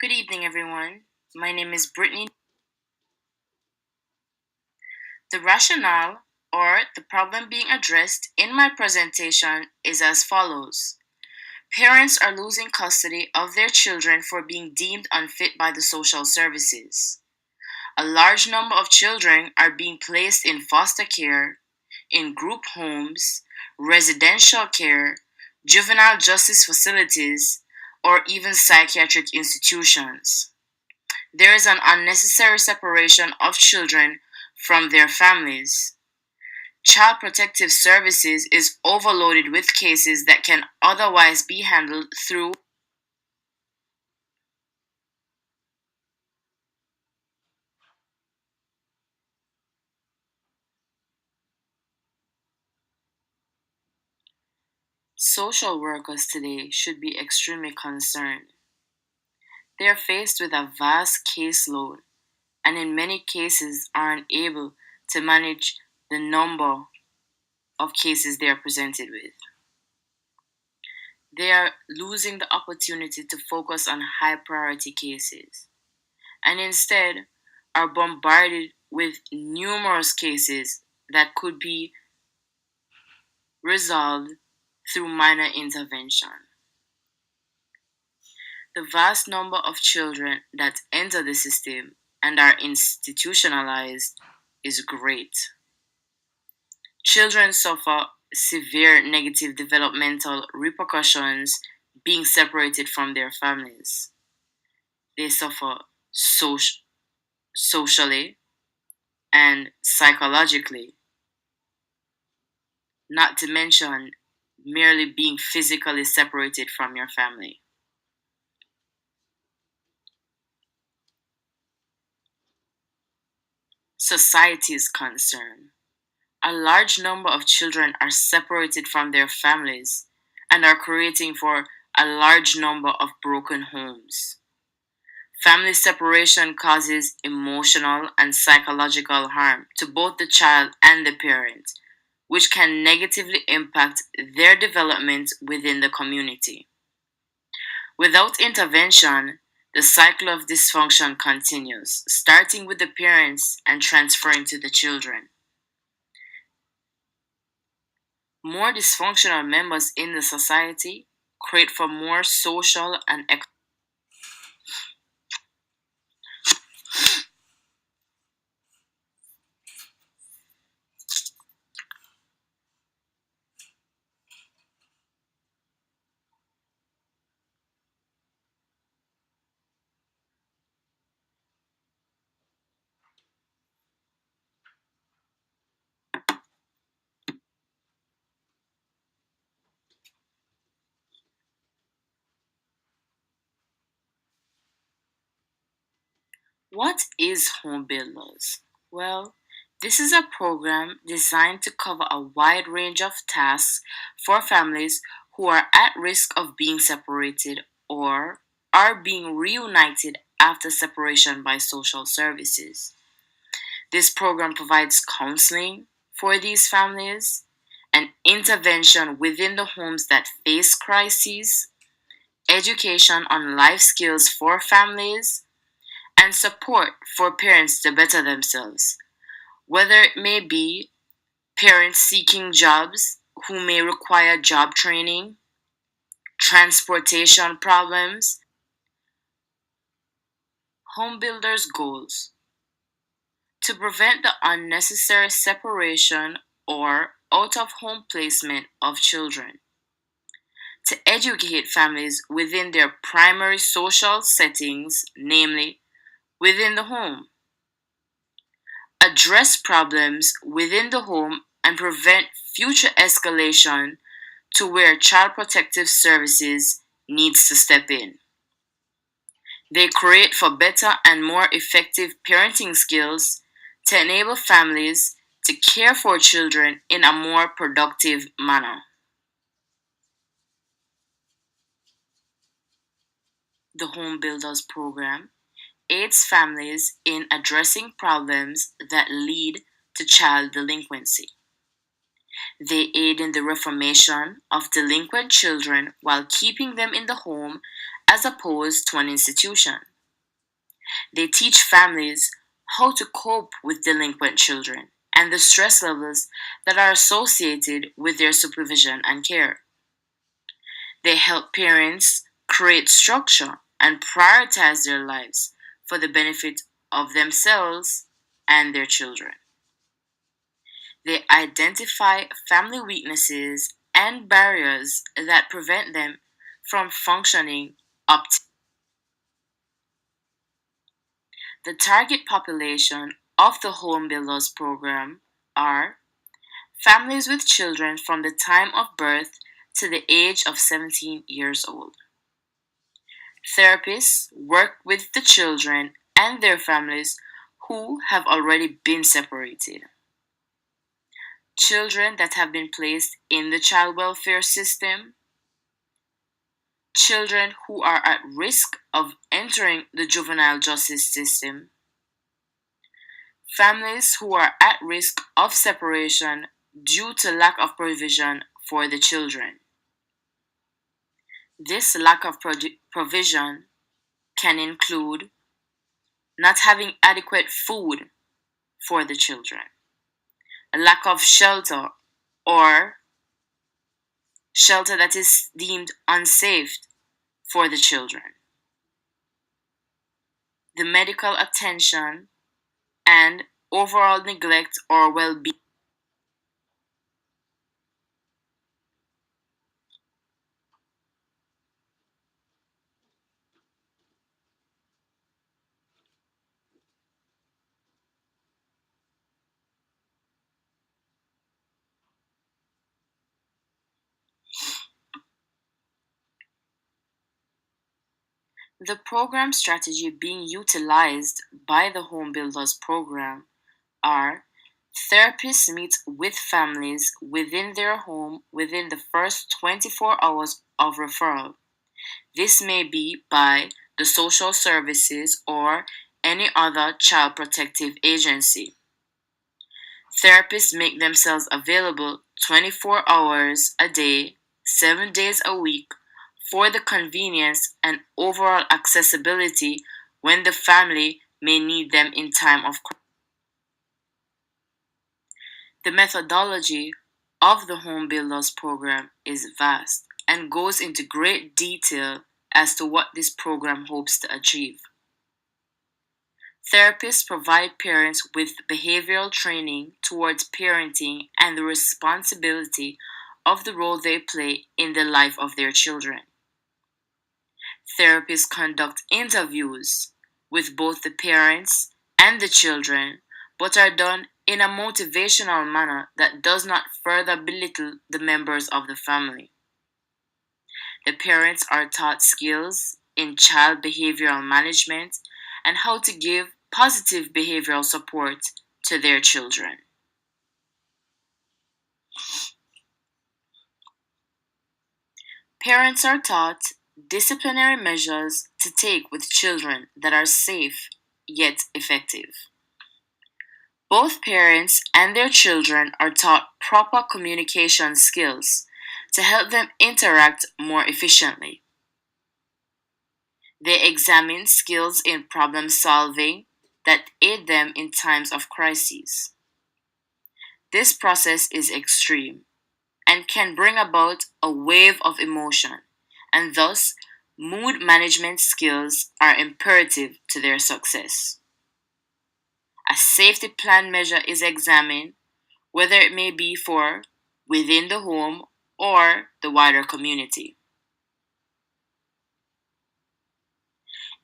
Good evening, everyone. My name is Brittany. The rationale or the problem being addressed in my presentation is as follows. Parents are losing custody of their children for being deemed unfit by the social services. A large number of children are being placed in foster care, in group homes, residential care, juvenile justice facilities, or even psychiatric institutions. There is an unnecessary separation of children from their families. Child Protective Services is overloaded with cases that can otherwise be handled through social workers today should be extremely concerned. They are faced with a vast caseload and in many cases are unable to manage the number of cases they are presented with. They are losing the opportunity to focus on high priority cases and instead are bombarded with numerous cases that could be resolved through minor intervention. The vast number of children that enter the system and are institutionalized is great. Children suffer severe negative developmental repercussions being separated from their families. They suffer socially and psychologically, not to mention merely being physically separated from your family. Society's concern. A large number of children are separated from their families and are creating for a large number of broken homes. Family separation causes emotional and psychological harm to both the child and the parent, which can negatively impact their development within the community. Without intervention, the cycle of dysfunction continues, starting with the parents and transferring to the children. More dysfunctional members in the society create for more social and What is homebuilders? Well, this is a program designed to cover a wide range of tasks for families who are at risk of being separated or are being reunited after separation by social services. This program provides counseling for these families and intervention within the homes that face crises, education on life skills for families, and support for parents to better themselves, whether it may be parents seeking jobs who may require job training, transportation problems. Home builders' goals to prevent the unnecessary separation or out of home placement of children, to educate families within their primary social settings, namely within the home, address problems within the home and prevent future escalation to where Child Protective Services needs to step in. They create for better and more effective parenting skills to enable families to care for children in a more productive manner. The Home Builders Program aids families in addressing problems that lead to child delinquency. They aid in the reformation of delinquent children while keeping them in the home as opposed to an institution. They teach families how to cope with delinquent children and the stress levels that are associated with their supervision and care. They help parents create structure and prioritize their lives for the benefit of themselves and their children. They identify family weaknesses and barriers that prevent them from functioning optimally. The target population of the Home Builders program are families with children from the time of birth to the age of 17 years old. Therapists work with the children and their families who have already been separated. Children that have been placed in the child welfare system, children who are at risk of entering the juvenile justice system, families who are at risk of separation due to lack of provision for the children. This lack of provision can include not having adequate food for the children, a lack of shelter or shelter that is deemed unsafe for the children, the medical attention and overall neglect or well being. The program strategy being utilized by the Home Builders program are therapists meet with families within their home within the first 24 hours of referral. This may be by the social services or any other child protective agency. Therapists make themselves available 24 hours a day, 7 days a week for the convenience and overall accessibility when the family may need them in time of crisis. The methodology of the Home Builders program is vast and goes into great detail as to what this program hopes to achieve. Therapists provide parents with behavioral training towards parenting and the responsibility of the role they play in the life of their children. Therapists conduct interviews with both the parents and the children, but are done in a motivational manner that does not further belittle the members of the family. The parents are taught skills in child behavioral management and how to give positive behavioral support to their children. Parents are taught disciplinary measures to take with children that are safe yet effective. Both parents and their children are taught proper communication skills to help them interact more efficiently. They examine skills in problem solving that aid them in times of crises. This process is extreme and can bring about a wave of emotion, and thus, mood management skills are imperative to their success. A safety plan measure is examined, whether it may be for within the home or the wider community.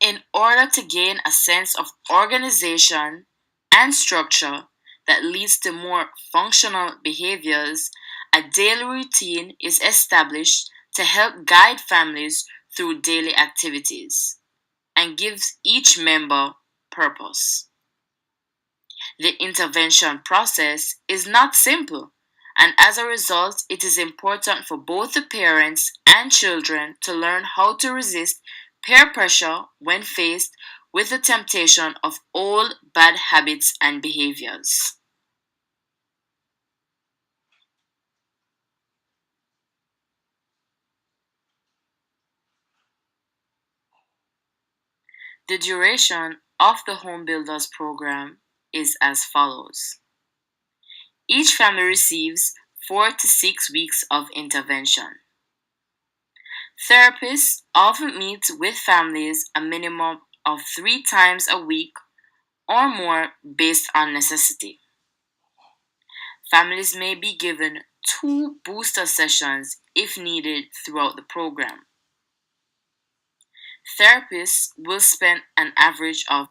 In order to gain a sense of organization and structure that leads to more functional behaviors, a daily routine is established to help guide families through daily activities and gives each member purpose. The intervention process is not simple, and as a result, it is important for both the parents and children to learn how to resist peer pressure when faced with the temptation of old bad habits and behaviors. The duration of the Home Builders program is as follows. Each family receives 4 to 6 weeks of intervention. Therapists often meet with families a minimum of 3 times a week or more based on necessity. Families may be given 2 booster sessions if needed throughout the program. Therapists will spend an average of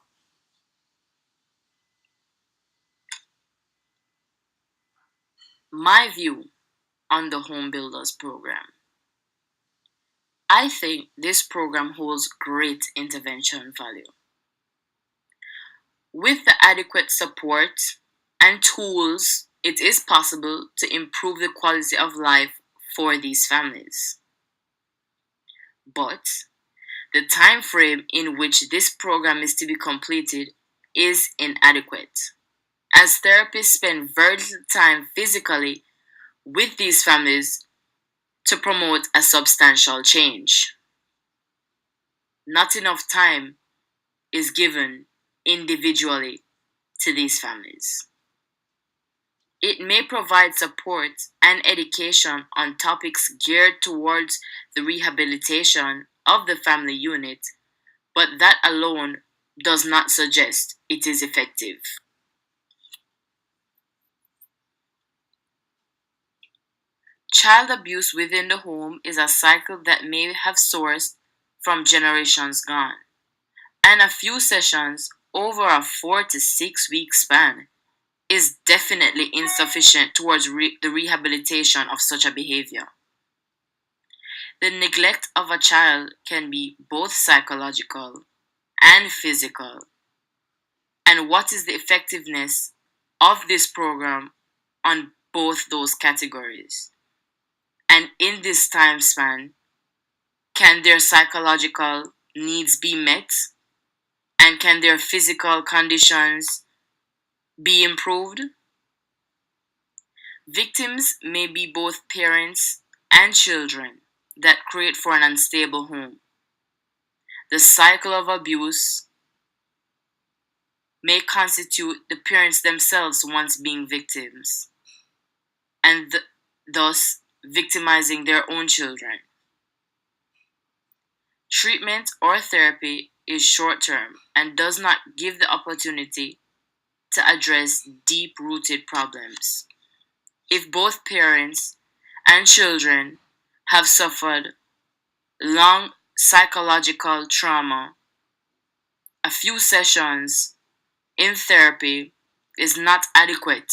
my view on the Home Builders program. I think this program holds great intervention value. With the adequate support and tools, it is possible to improve the quality of life for these families. But the time frame in which this program is to be completed is inadequate, as therapists spend very little time physically with these families to promote a substantial change. Not enough time is given individually to these families. It may provide support and education on topics geared towards the rehabilitation of the family unit, but that alone does not suggest it is effective. Child abuse within the home is a cycle that may have sourced from generations gone, and a few sessions over a 4 to 6 week span is definitely insufficient towards the rehabilitation of such a behavior. The neglect of a child can be both psychological and physical. And what is the effectiveness of this program on both those categories? And in this time span, can their psychological needs be met? And can their physical conditions be improved? Victims may be both parents and children that create for an unstable home. The cycle of abuse may constitute the parents themselves once being victims, and thus victimizing their own children. Treatment or therapy is short term and does not give the opportunity to address deep rooted problems. If both parents and children have suffered long psychological trauma, a few sessions in therapy is not adequate.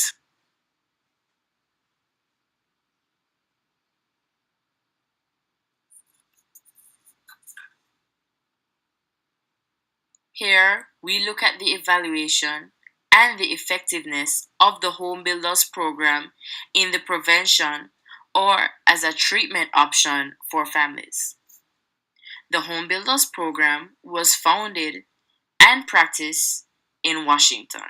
Here, we look at the evaluation and the effectiveness of the Home Builders program in the prevention or as a treatment option for families. The Home Builders program was founded and practiced in Washington.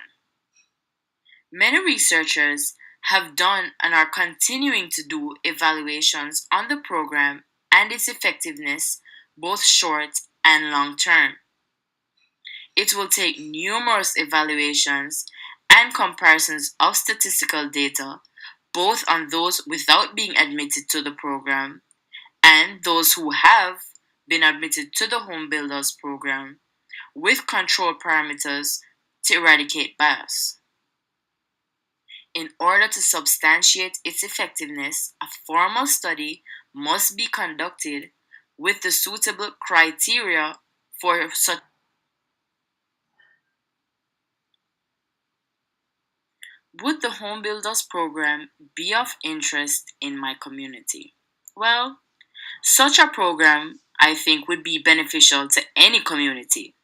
Many researchers have done and are continuing to do evaluations on the program and its effectiveness, both short and long term. It will take numerous evaluations and comparisons of statistical data, both on those without being admitted to the program and those who have been admitted to the Home Builders program, with control parameters to eradicate bias. In order to substantiate its effectiveness, a formal study must be conducted with the suitable criteria for such. Would the Home Builders program be of interest in my community? Well, such a program I think would be beneficial to any community,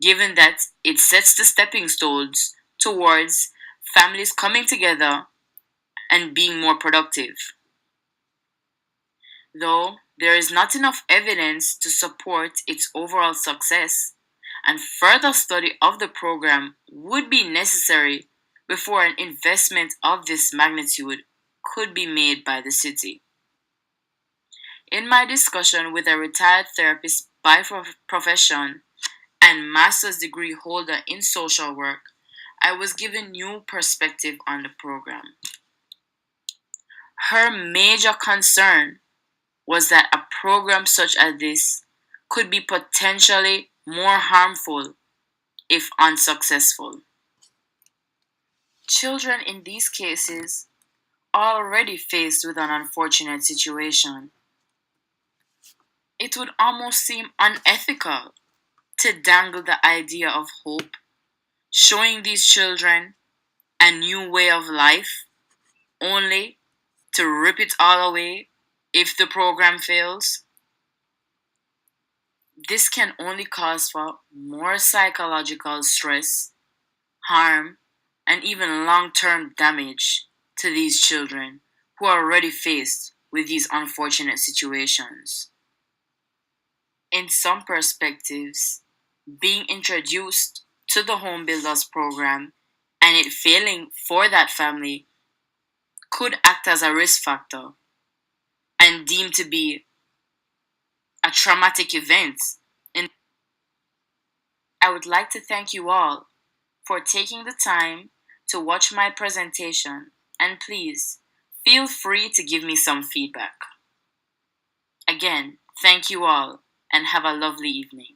given that it sets the stepping stones towards families coming together and being more productive. Though there is not enough evidence to support its overall success, and further study of the program would be necessary before an investment of this magnitude could be made by the city. In my discussion with a retired therapist by profession and master's degree holder in social work, I was given new perspective on the program. Her major concern was that a program such as this could be potentially more harmful if unsuccessful. Children in these cases are already faced with an unfortunate situation. It would almost seem unethical to dangle the idea of hope, showing these children a new way of life, only to rip it all away if the program fails. This can only cause for more psychological stress, harm, and even long-term damage to these children who are already faced with these unfortunate situations. In some perspectives, being introduced to the Home Builders program and it failing for that family could act as a risk factor and deemed to be a traumatic event. And I would like to thank you all for taking the time to watch my presentation, and please feel free to give me some feedback. Again, thank you all and have a lovely evening.